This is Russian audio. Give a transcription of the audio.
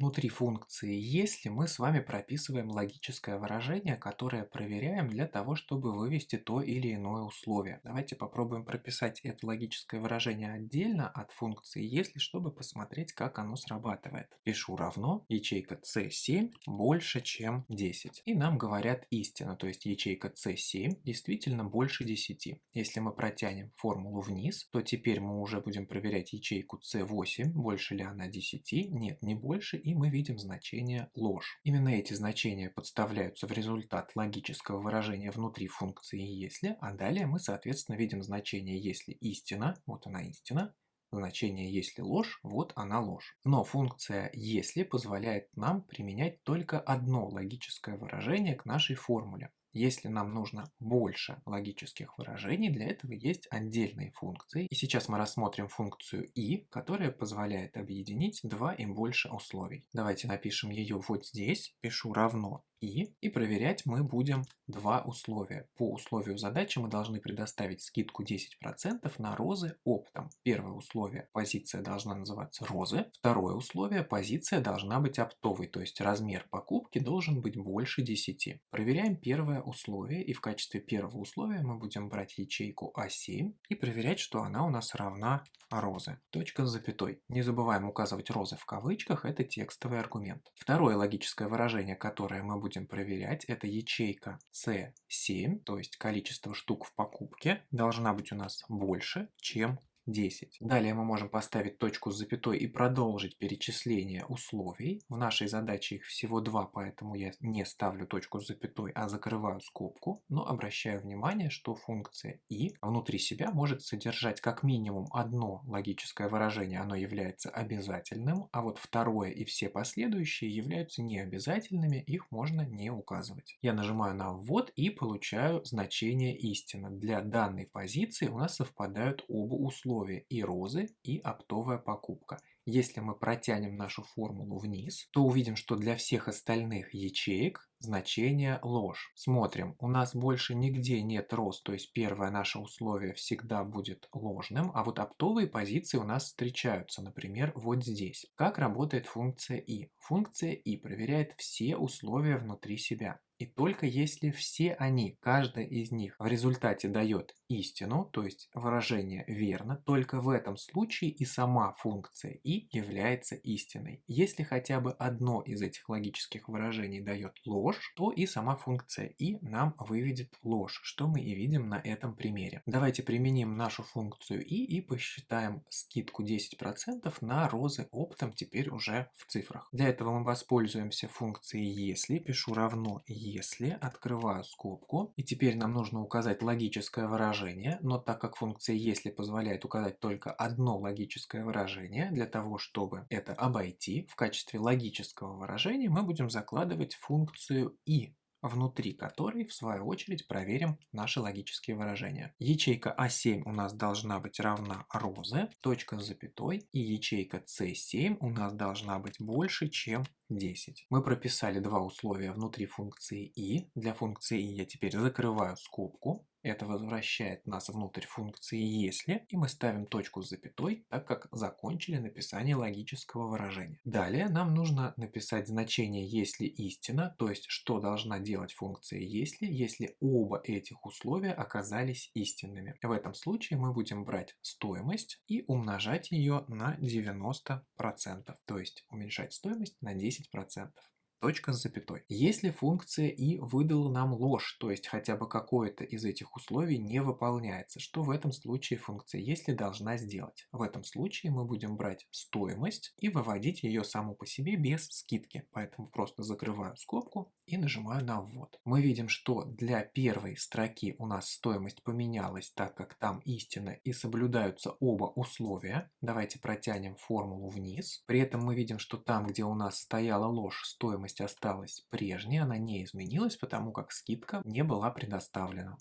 внутри функции «если» мы с вами прописываем логическое выражение, которое проверяем для того, чтобы вывести то или иное условие. Давайте попробуем прописать это логическое выражение отдельно от функции «если», чтобы посмотреть, как оно срабатывает. Пишу равно ячейка c7 больше, чем 10. И нам говорят истина, то есть ячейка c7 действительно больше 10. Если мы протянем формулу вниз, то теперь мы уже будем проверять ячейку c8, больше ли она 10. Нет, не больше, и мы видим значение ложь. Именно эти значения подставляются в результат логического выражения внутри функции «если», а далее мы, соответственно, видим значение «если истина», вот она истина, значение «если ложь», вот она ложь. Но функция «если» позволяет нам применять только одно логическое выражение к нашей формуле. Если нам нужно больше логических выражений, для этого есть отдельные функции. И сейчас мы рассмотрим функцию «и», которая позволяет объединить два и больше условий. Давайте напишем ее вот здесь. Пишу равно и проверять мы будем два условия. По условию задачи мы должны предоставить скидку 10% на розы оптом. Первое условие – позиция должна называться розы. Второе условие – позиция должна быть оптовой, то есть размер покупки должен быть больше 10. Проверяем первое условие, и в качестве первого условия мы будем брать ячейку А7 и проверять, что она у нас равна розы. Точка с запятой. Не забываем указывать розы в кавычках, это текстовый аргумент. Второе логическое выражение, которое мы будем проверять, это ячейка C7, то есть количество штук в покупке должна быть у нас больше, чем 10. Далее мы можем поставить точку с запятой и продолжить перечисление условий. В нашей задаче их всего два, поэтому я не ставлю точку с запятой, а закрываю скобку. Но обращаю внимание, что функция «и» внутри себя может содержать как минимум одно логическое выражение, оно является обязательным, а вот второе и все последующие являются необязательными, их можно не указывать. Я нажимаю на «ввод» и получаю значение истины. Для данной позиции у нас совпадают оба условия. И розы, и оптовая покупка. Если мы протянем нашу формулу вниз, то увидим, что для всех остальных ячеек значение ложь. Смотрим, у нас больше нигде нет роз, то есть первое наше условие всегда будет ложным, а вот оптовые позиции у нас встречаются, например, вот здесь. Как работает функция «и»? Функция «и» проверяет все условия внутри себя. И только если все они, каждая из них в результате дает истину, то есть выражение верно, только в этом случае и сама функция «и» является истиной. Если хотя бы одно из этих логических выражений дает ложь, то и сама функция «и» нам выведет ложь, что мы и видим на этом примере. Давайте применим нашу функцию «и» посчитаем скидку 10% на розы оптом теперь уже в цифрах. Для этого мы воспользуемся функцией «если», пишу равно «если», открываю скобку, и теперь нам нужно указать логическое выражение, но так как функция «если» позволяет указать только одно логическое выражение, для того, чтобы это обойти, в качестве логического выражения мы будем закладывать функцию «и», внутри которой, в свою очередь, проверим наши логические выражения. Ячейка А7 у нас должна быть равна розы, точка с запятой, и ячейка С7 у нас должна быть больше, чем 10. Мы прописали два условия внутри функции «и». Для функции «и» я теперь закрываю скобку. Это возвращает нас внутрь функции «если», и мы ставим точку с запятой, так как закончили написание логического выражения. Далее нам нужно написать значение «если истина», то есть что должна делать функция если оба этих условия оказались истинными. В этом случае мы будем брать стоимость и умножать ее на 90%, то есть уменьшать стоимость на 10%. Точка с запятой. Если функция «и» выдала нам ложь, то есть хотя бы какое-то из этих условий не выполняется, что в этом случае функция «если» должна сделать? В этом случае мы будем брать стоимость и выводить ее саму по себе без скидки. Поэтому просто закрываю скобку и нажимаю на «ввод». Мы видим, что для первой строки у нас стоимость поменялась, так как там истина и соблюдаются оба условия. Давайте протянем формулу вниз. При этом мы видим, что там, где у нас стояла ложь, стоимость осталась прежней, она не изменилась, потому как скидка не была предоставлена.